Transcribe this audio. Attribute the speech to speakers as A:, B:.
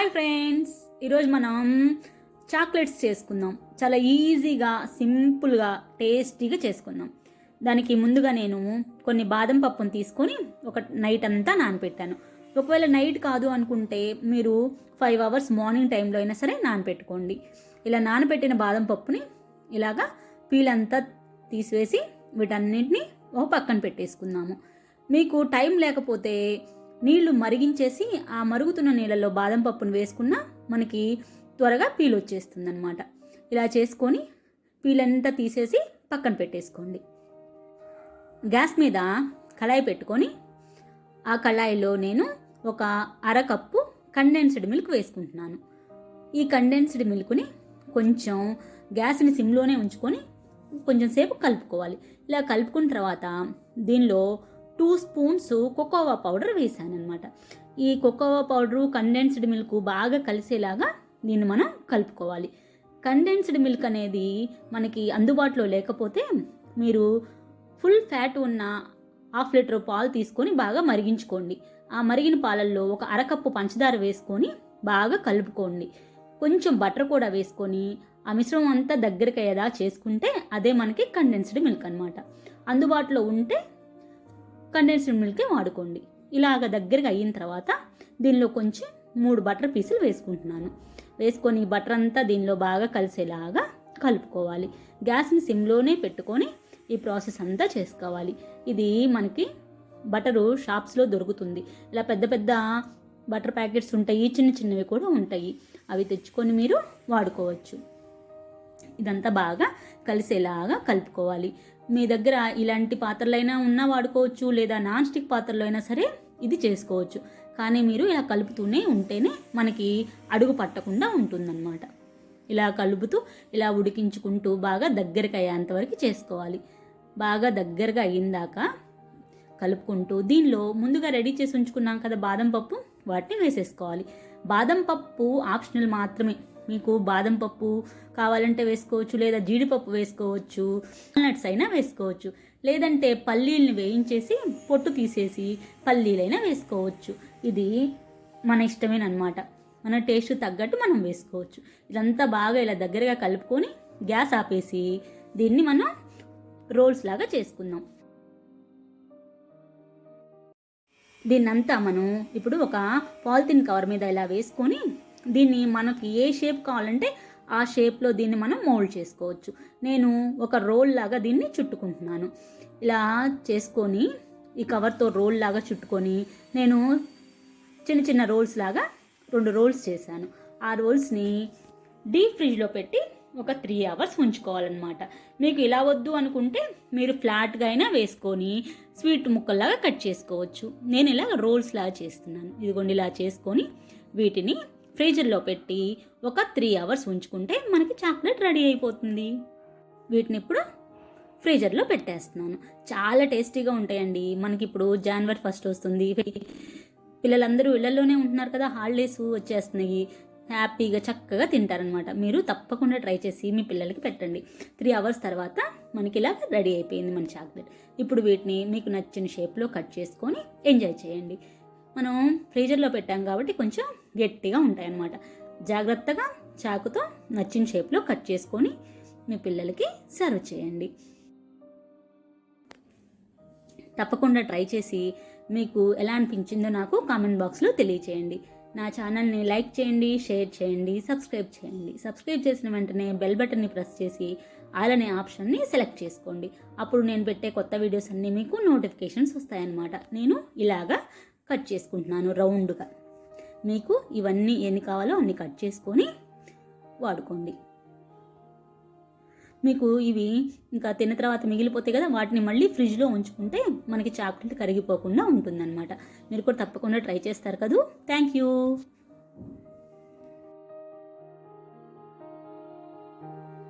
A: Hi friends, ఈరోజు మనం chocolates చేసుకుందాం. చాలా ఈజీగా, సింపుల్గా, టేస్టీగా చేసుకుందాం. దానికి ముందుగా నేను కొన్ని బాదం పప్పును తీసుకొని ఒక నైట్ అంతా నానపెట్టాను. ఒకవేళ నైట్ కాదు అనుకుంటే మీరు 5 అవర్స్ మార్నింగ్ టైంలో అయినా సరే నానపెట్టుకోండి. ఇలా నానపెట్టిన బాదం పప్పుని ఇలాగా పీల్ అంతా తీసివేసి వీటన్నిటిని ఒక పక్కన పెట్టేసుకుందాము. మీకు టైం లేకపోతే నీళ్లు మరిగించేసి ఆ మరుగుతున్న నీళ్ళలో బాదం పప్పును వేసుకున్నా మనకి త్వరగా పీల్ వచ్చేస్తుంది అనమాట. ఇలా చేసుకొని పీలంతా తీసేసి పక్కన పెట్టేసుకోండి. గ్యాస్ మీద కళాయి పెట్టుకొని ఆ కళాయిలో నేను ఒక అరకప్పు కండెన్స్డ్ మిల్క్ వేసుకుంటున్నాను. ఈ కండెన్స్డ్ మిల్క్ని కొంచెం గ్యాస్ని సిమ్లోనే ఉంచుకొని కొంచెం సేపు కలుపుకోవాలి. ఇలా కలుపుకున్న తర్వాత దీనిలో 2 స్పూన్స్ కోకోవా పౌడర్ వేసానమాట. ఈ కోకోవా పౌడరు కండెన్స్డ్ మిల్క్ బాగా కలిసేలాగా దీన్ని మనం కలుపుకోవాలి. కండెన్స్డ్ మిల్క్ అనేది మనకి అందుబాటులో లేకపోతే మీరు ఫుల్ ఫ్యాట్ ఉన్న 1/2 లీటర్ పాలు తీసుకొని బాగా మరిగించుకోండి. ఆ మరిగిన పాలల్లో ఒక అరకప్పు పంచదార వేసుకొని బాగా కలుపుకోండి. కొంచెం బటర్ కూడా వేసుకొని ఆ మిశ్రమం అంతా దగ్గరికి అయ్యేదా చేసుకుంటే అదే మనకి కండెన్స్డ్ మిల్క్ అనమాట. అందుబాటులో ఉంటే కండెన్స్డ్ మిల్కే వాడుకోండి. ఇలాగ దగ్గరగా అయిన తర్వాత దీనిలో కొంచెం 3 బటర్ పీసులు వేసుకుంటున్నాను. వేసుకొని బటర్ అంతా దీనిలో బాగా కలిసేలాగా కలుపుకోవాలి. గ్యాస్ని సిమ్లోనే పెట్టుకొని ఈ ప్రాసెస్ అంతా చేసుకోవాలి. ఇది మనకి బటరు షాప్స్లో దొరుకుతుంది. ఇలా పెద్ద పెద్ద బటర్ ప్యాకెట్స్ ఉంటాయి, చిన్న చిన్నవి కూడా ఉంటాయి. అవి తెచ్చుకొని మీరు వాడుకోవచ్చు. ఇదంతా బాగా కలిసేలాగా కలుపుకోవాలి. మీ దగ్గర ఇలాంటి పాత్రలైనా ఉన్నా వాడుకోవచ్చు, లేదా నాన్ స్టిక్ పాత్రలో అయినా సరే ఇది చేసుకోవచ్చు. కానీ మీరు ఇలా కలుపుతూనే ఉంటేనే మనకి అడుగు పట్టకుండా ఉంటుందన్నమాట. ఇలా కలుపుతూ ఇలా ఉడికించుకుంటూ బాగా దగ్గరికి అయ్యేంతవరకు చేసుకోవాలి. బాగా దగ్గరగా అయ్యిందాక కలుపుకుంటూ దీనిలో ముందుగా రెడీ చేసి ఉంచుకున్నాం కదా బాదం పప్పు, వాటిని వేసేసుకోవాలి. బాదం పప్పు ఆప్షనల్ మాత్రమే. మీకు బాదం పప్పు కావాలంటే వేసుకోవచ్చు, లేదా జీడిపప్పు వేసుకోవచ్చు, నట్స్ అయినా వేసుకోవచ్చు, లేదంటే పల్లీల్ని వేయించేసి పొట్టు తీసేసి పల్లీలైనా వేసుకోవచ్చు. ఇది మన ఇష్టమేనమాట. మన టేస్ట్ తగ్గట్టు మనం వేసుకోవచ్చు. ఇదంతా బాగా ఇలా దగ్గరగా కలుపుకొని గ్యాస్ ఆపేసి దీన్ని మనం రోల్స్ లాగా చేసుకుందాం. దీన్నంతా మనం ఇప్పుడు ఒక పాలిథిన్ కవర్ మీద ఇలా వేసుకొని దీన్ని మనకి ఏ షేప్ కావాలంటే ఆ షేప్లో దీన్ని మనం మోల్డ్ చేసుకోవచ్చు. నేను ఒక రోల్ లాగా దీన్ని చుట్టుకుంటున్నాను. ఇలా చేసుకొని ఈ కవర్తో రోల్ లాగా చుట్టుకొని నేను చిన్న చిన్న రోల్స్ లాగా 2 రోల్స్ చేశాను. ఆ రోల్స్ని డీప్ ఫ్రిడ్జ్లో పెట్టి ఒక 3 అవర్స్ ఉంచుకోవాలన్నమాట. మీకు ఇలా వద్దు అనుకుంటే మీరు ఫ్లాట్గా అయినా వేసుకొని స్వీట్ ముక్కల్లాగా కట్ చేసుకోవచ్చు. నేను ఇలా రోల్స్ లాగా చేస్తున్నాను. ఇదిగోండి, ఇలా చేసుకొని వీటిని ఫ్రీజర్లో పెట్టి ఒక 3 అవర్స్ ఉంచుకుంటే మనకి చాక్లెట్ రెడీ అయిపోతుంది. వీటిని ఇప్పుడు ఫ్రీజర్లో పెట్టేస్తున్నాను. చాలా టేస్టీగా ఉంటాయండి. మనకి ఇప్పుడు జనవరి 1 వస్తుంది. పిల్లలందరూ ఇళ్లలోనే ఉంటున్నారు కదా, హాలిడేస్ వచ్చేస్తున్నాయి. హ్యాపీగా చక్కగా తింటారనమాట. మీరు తప్పకుండా ట్రై చేసి మీ పిల్లలకి పెట్టండి. 3 అవర్స్ తర్వాత మనకి ఇలా రెడీ అయిపోయింది మన చాక్లెట్. ఇప్పుడు వీటిని మీకు నచ్చిన షేప్లో కట్ చేసుకొని ఎంజాయ్ చేయండి. మనం ఫ్రీజర్లో పెట్టాం కాబట్టి కొంచెం గట్టిగా ఉంటాయన్నమాట. జాగ్రత్తగా చాకుతో నచ్చిన షేప్లో కట్ చేసుకొని మీ పిల్లలకి సర్వ్ చేయండి. తప్పకుండా ట్రై చేసి మీకు ఎలా అనిపించిందో నాకు కామెంట్ బాక్స్లో తెలియచేయండి. నా ఛానల్ని లైక్ చేయండి, షేర్ చేయండి, సబ్స్క్రైబ్ చేయండి. సబ్స్క్రైబ్ చేసిన వెంటనే బెల్ బటన్ని ప్రెస్ చేసి ఆల్ అనే ఆప్షన్ని సెలెక్ట్ చేసుకోండి. అప్పుడు నేను పెట్టే కొత్త వీడియోస్ అన్నీ మీకు నోటిఫికేషన్స్ వస్తాయన్నమాట. నేను ఇలాగా కట్ చేసుకుంటున్నాను రౌండ్గా. మీకు ఇవన్నీ ఎన్ని కావాలో అన్ని కట్ చేసుకొని వాడుకోండి. మీకు ఇవి ఇంకా తిన్న తర్వాత మిగిలిపోతాయి కదా, వాటిని మళ్ళీ ఫ్రిడ్జ్లో ఉంచుకుంటే మనకి చాక్లెట్ కరిగిపోకుండా ఉంటుందన్నమాట. మీరు కూడా తప్పకుండా ట్రై చేస్తారు కదా. Thank you.